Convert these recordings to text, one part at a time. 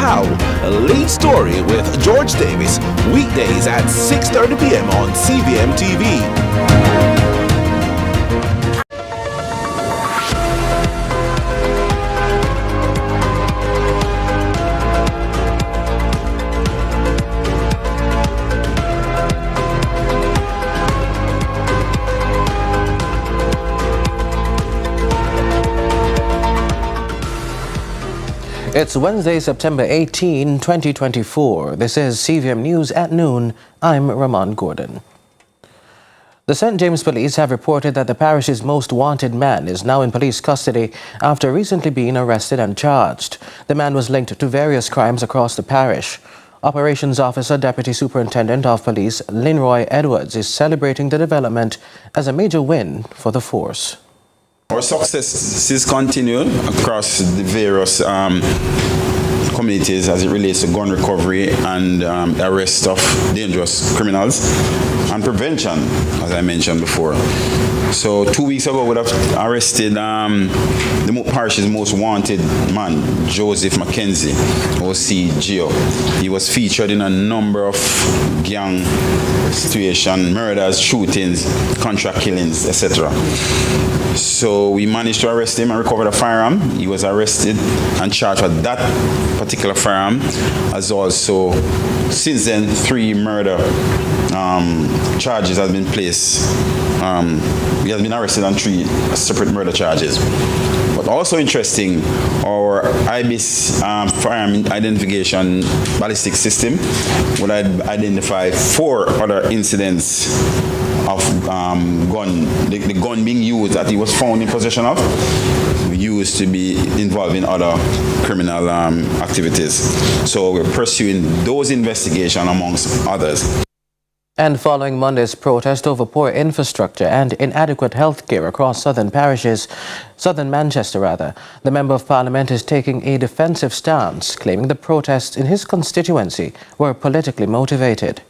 How? Lead Story with George Davis, weekdays at 6:30 p.m. on CVM TV. It's Wednesday, September 18, 2024. This is CVM News at noon. I'm Ramon Gordon. The St. James Police have reported that the parish's most wanted man is now in police custody after recently being arrested and charged. The man was linked to various crimes across the parish. Operations Officer Deputy Superintendent of Police Linroy Edwards is celebrating the development as a major win for the force. Our successes continue across the various communities as it relates to gun recovery and arrest of dangerous criminals and prevention, as I mentioned before. So 2 weeks ago, we have arrested the parish's most wanted man, Joseph Mackenzie, OC Geo. He was featured in a number of gang situations, murders, shootings, contract killings, etc. So we managed to arrest him and recover the firearm. He was arrested and charged for that particular firearm, as also since then 3 murder charges have been placed. He has been arrested on 3 separate murder charges. But also interesting, our IBIS firearm identification ballistic system would identify 4 other incidents of the gun being used that he was found in possession of, used to be involved in other criminal activities. So we're pursuing those investigations amongst others. And following Monday's protest over poor infrastructure and inadequate health care across southern Manchester, the Member of Parliament is taking a defensive stance, claiming the protests in his constituency were politically motivated.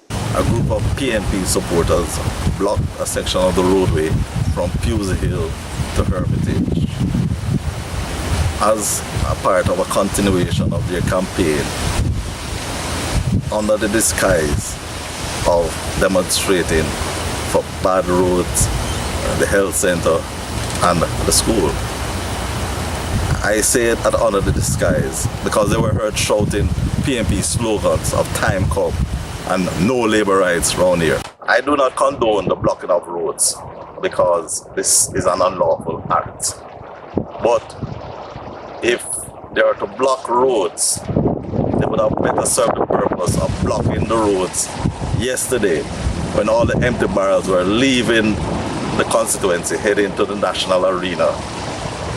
A group of PNP supporters blocked a section of the roadway from Pewsey Hill to Hermitage as a part of a continuation of their campaign under the disguise of demonstrating for bad roads, the health center and the school. I say it under the disguise because they were heard shouting PNP slogans of time come and no labor rights around here. I do not condone the blocking of roads because this is an unlawful act. But if they are to block roads, they would have better served the purpose of blocking the roads yesterday when all the empty barrels were leaving the constituency heading to the national arena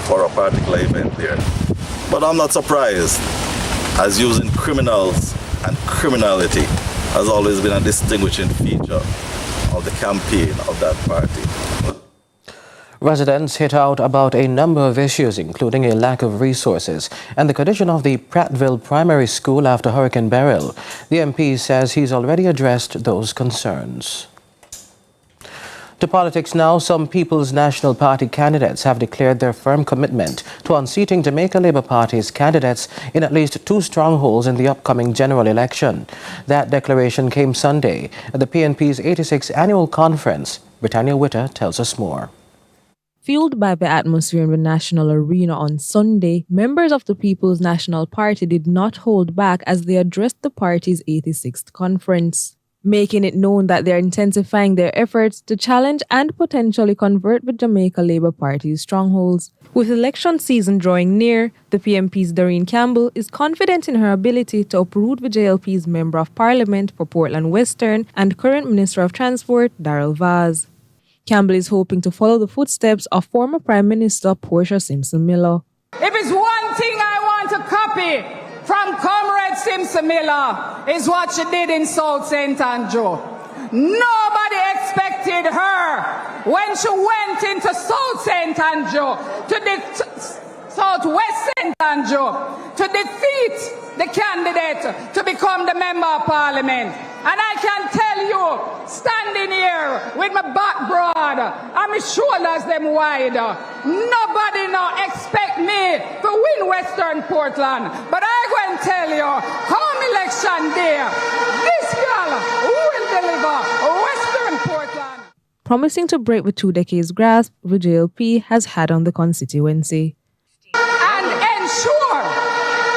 for a particular event there. But I'm not surprised, as using criminals and criminality has always been a distinguishing feature of the campaign of that party. Residents hit out about a number of issues, including a lack of resources and the condition of the Prattville Primary School after Hurricane Beryl. The MP says he's already addressed those concerns. To politics now, some People's National Party candidates have declared their firm commitment to unseating Jamaica Labour Party's candidates in at least 2 strongholds in the upcoming general election. That declaration came Sunday at the PNP's 86th annual conference. Britannia Witter tells us more. Fueled by the atmosphere in the national arena on Sunday, members of the People's National Party did not hold back as they addressed the party's 86th conference, making it known that they are intensifying their efforts to challenge and potentially convert the Jamaica Labour Party's strongholds. With election season drawing near, the PMP's Doreen Campbell is confident in her ability to uproot the JLP's Member of Parliament for Portland Western and current Minister of Transport, Darrell Vaz. Campbell is hoping to follow the footsteps of former Prime Minister Portia Simpson Miller. If it's one thing I want to copy from Comrade Simpson Miller is what she did in South St. Andrew. Nobody expected her when she went into South St. Andrew Southwest St. Andrew to defeat the candidate to become the Member of Parliament. And I can tell you, standing here with my back broad and my shoulders them wide, nobody now expect me to win Western Portland. But I'm going tell you, come election day, this girl will deliver Western Portland. Promising to break the 2 decades grasp the JLP has had on the constituency. And ensure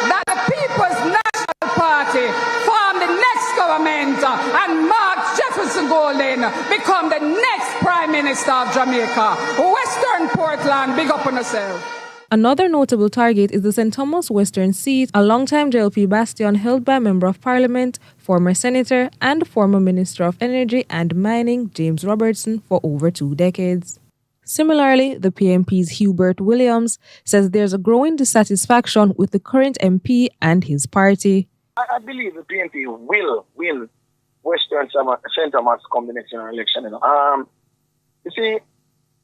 that the People's National Party form the next government and Mark Jefferson Golden become the next Prime Minister of Jamaica. Western Portland, big up on yourself. Another notable target is the St. Thomas Western seat, a longtime JLP bastion held by Member of Parliament, former Senator and former Minister of Energy and Mining James Robertson for over 2 decades. Similarly, the PMP's Hubert Williams says there's a growing dissatisfaction with the current MP and his party. I believe the PMP will win Western St. Thomas come the next general election. You see,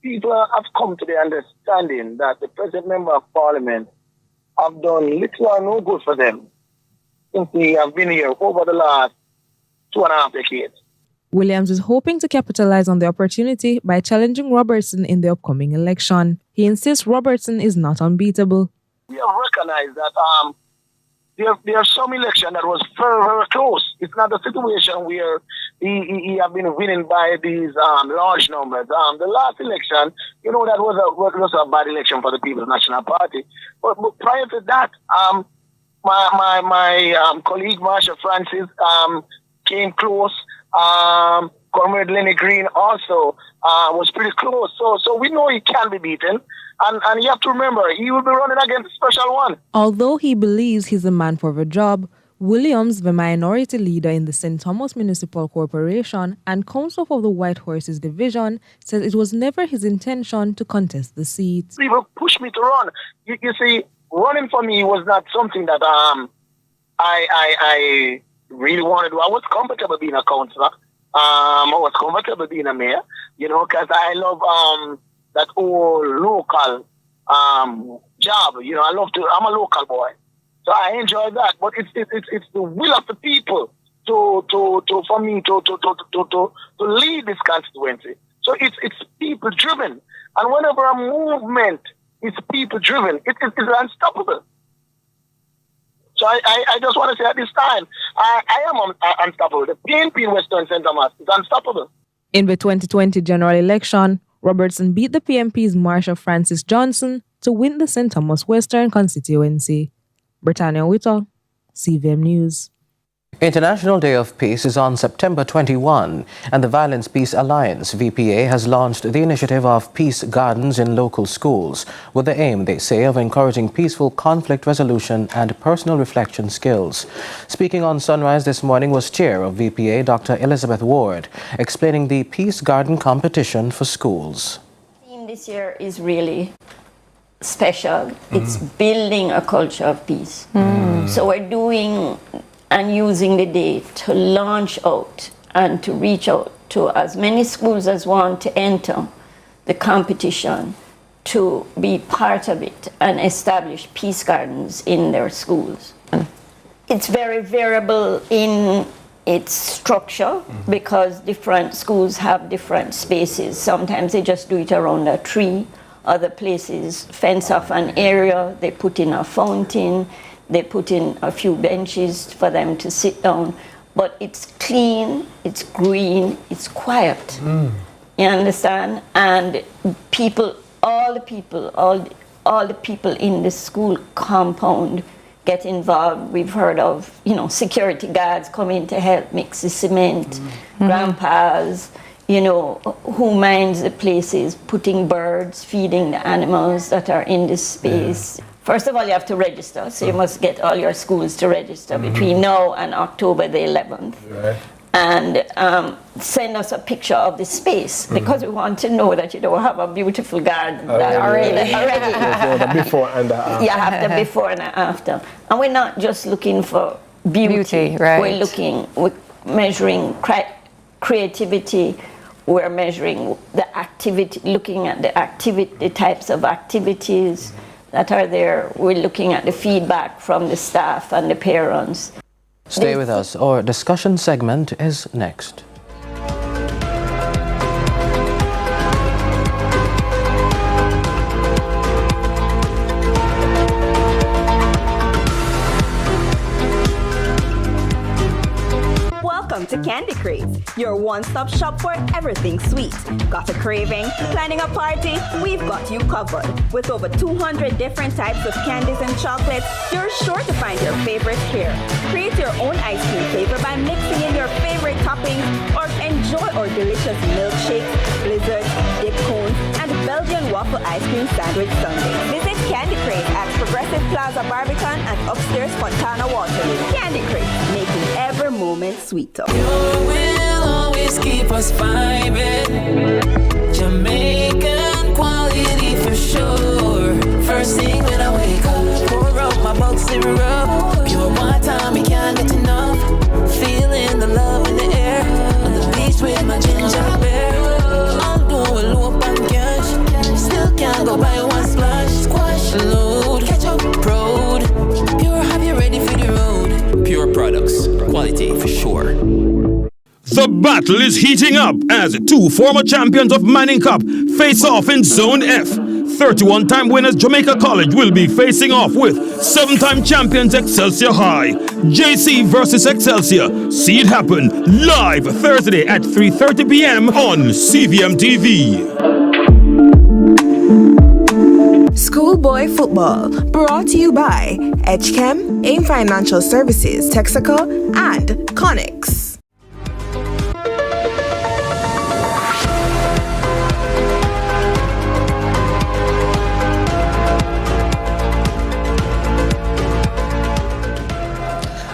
people have come to the understanding that the present Member of Parliament have done little or no good for them since they have been here over the last 2.5 decades. Williams is hoping to capitalize on the opportunity by challenging Robertson in the upcoming election. He insists Robertson is not unbeatable. We have recognized that there are some election that was very, very close. It's not a situation where he have been winning by these large numbers. The last election, that was a bad election for the People's National Party. But prior to that, my colleague Marsha Francis came close. Comrade Lenny Green also was pretty close. So we know he can be beaten. And you have to remember, he will be running against a special one. Although he believes he's the man for the job, Williams, the minority leader in the St. Thomas Municipal Corporation and counsel for the White Horses Division, says it was never his intention to contest the seat. People pushed me to run. You see, running for me was not something that I really wanted to do. I was comfortable being a councillor. I was comfortable being a mayor, because I love that whole local job. I'm a local boy. So I enjoy that. But it's the will of the people for me to lead this constituency. So it's people driven. And whenever a movement is people driven, it's unstoppable. So I just want to say at this time, I am unstoppable. The PNP in Western St. Thomas is unstoppable. In the 2020 general election, Robertson beat the PMP's Marsha Francis Johnson to win the St. Thomas Western constituency. Britannia Whittle, CVM News. International Day of Peace is on September 21, and the Violence Peace Alliance, VPA, has launched the initiative of Peace Gardens in local schools, with the aim, they say, of encouraging peaceful conflict resolution and personal reflection skills. Speaking on Sunrise this morning was Chair of VPA, Dr. Elizabeth Ward, explaining the Peace Garden competition for schools. The theme this year is really special. It's building a culture of peace. So we're doing and using the day to launch out and to reach out to as many schools as want to enter the competition to be part of it and establish peace gardens in their schools. It's very variable in its structure because different schools have different spaces. Sometimes they just do it around a tree. Other places fence off an area, they put in a fountain, they put in a few benches for them to sit down. But it's clean, it's green, it's quiet. You understand? And all the people in the school compound get involved. We've heard of, security guards coming to help mix the cement, grandpas, who minds the places, putting birds, feeding the animals that are in this space. First of all, you have to register, so you must get all your schools to register between now and October the 11th. Right. And send us a picture of the space, because we want to know that you don't have a beautiful garden already. The before and the after. You have the before and the after. And we're not just looking for beauty. Right. We're measuring creativity. We're measuring the activity, looking at the types of activities that are there. We're looking at the feedback from the staff and the parents. Stay with us. Our discussion segment is next. to Candy Craze, your one-stop shop for everything sweet. Got a craving? Planning a party? We've got you covered. With over 200 different types of candies and chocolates, you're sure to find your favorite here. Create your own ice cream flavor by mixing in your favorite toppings or enjoy our delicious milkshakes, blizzards, dip cones, and Belgian waffle ice cream sandwich sundaes. Visit Candy Craze at Progressive Plaza Barbican and upstairs Fontana Waterloo. Candy Craze, making every moment sweeter. You will always keep us vibing. Jamaican quality for sure. First thing when I wake up, pour out my box syrup. Pure water, me can't get enough. Feeling the love in the air. On the beach with my ginger beer. I'll do a loop and cash. Still can't go buy one splash. Squash, load, catch up, road. Pure, have you ready for the road? Pure products, quality for sure. The battle is heating up as two former champions of Manning Cup face off in Zone F. 31-time winners Jamaica College will be facing off with 7-time champions Excelsior High. JC versus Excelsior. See it happen live Thursday at 3:30 p.m. on CVM TV. Schoolboy Football, brought to you by Edgechem, AIM Financial Services, Texaco, and Connix.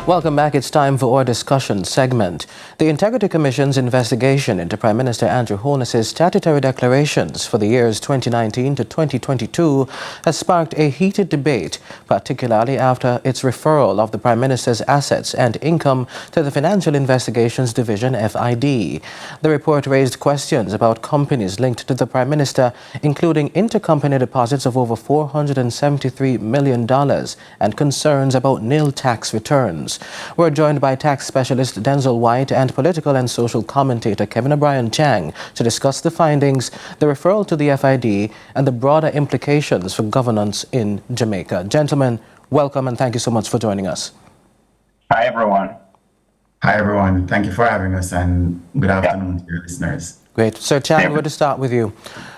Welcome back. It's time for our discussion segment. The Integrity Commission's investigation into Prime Minister Andrew Holness's statutory declarations for the years 2019 to 2022 has sparked a heated debate, particularly after its referral of the Prime Minister's assets and income to the Financial Investigations Division FID. The report raised questions about companies linked to the Prime Minister, including intercompany deposits of over $473 million and concerns about nil tax returns. We're joined by tax specialist Denzel White and political and social commentator Kevin O'Brien Chang to discuss the findings, the referral to the FID, and the broader implications for governance in Jamaica. Gentlemen, welcome and thank you so much for joining us. Hi, everyone. Hi, everyone. Thank you for having us and good afternoon to your listeners. Great. Sir Chang, we're to start with you.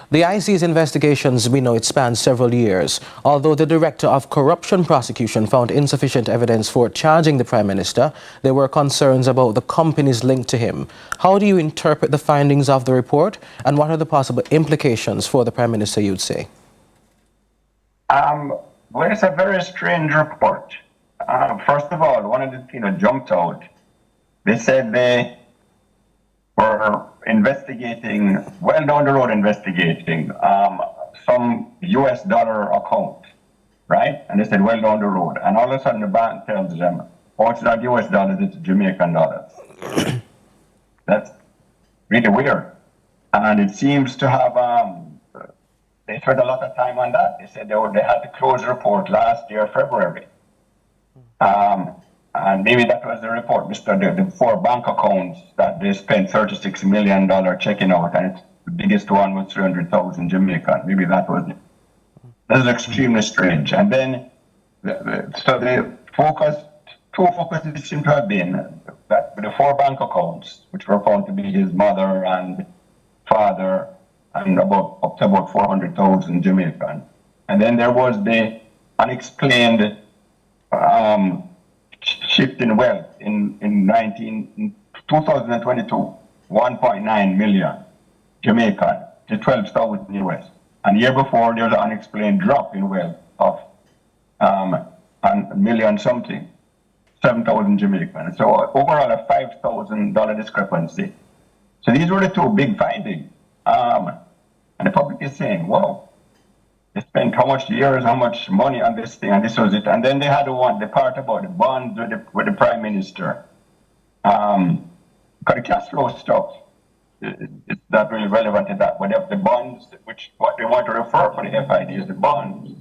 The IC's investigations, we know it spans several years. Although the Director of Corruption Prosecution found insufficient evidence for charging the Prime Minister, there were concerns about the companies linked to him. How do you interpret the findings of the report, and what are the possible implications for the Prime Minister, you'd say? Well, it's a very strange report. First of all, one of the things that jumped out, they said they were investigating, well down the road investigating, some US dollar account, right? And they said, well down the road. And all of a sudden the bank tells them, oh, it's not US dollars, it's Jamaican dollars. That's really weird. And it seems to have, they spent a lot of time on that. They said they had to close the report last year, February. And maybe that was the report, the 4 bank accounts that they spent $36 million checking out, and the biggest one was 300,000 Jamaican. Maybe that was it. This is extremely strange. And then, two focuses seem to have been that the 4 bank accounts, which were found to be his mother and father, and up to about 400,000 Jamaican. And then there was the unexplained shift in wealth in 2022, 1.9 million Jamaican to 12,000 US. And the year before, there was an unexplained drop in wealth of a million something, 7,000 Jamaican. So overall, a $5,000 discrepancy. So these were the 2 big findings. And the public is saying, wow, they spent how much years, how much money on this thing, and this was it. And then they had the part about the bonds with the Prime Minister. Because the cash flow stuff, it's not really relevant to that. But the bonds, what they want to refer for the FID is the bonds.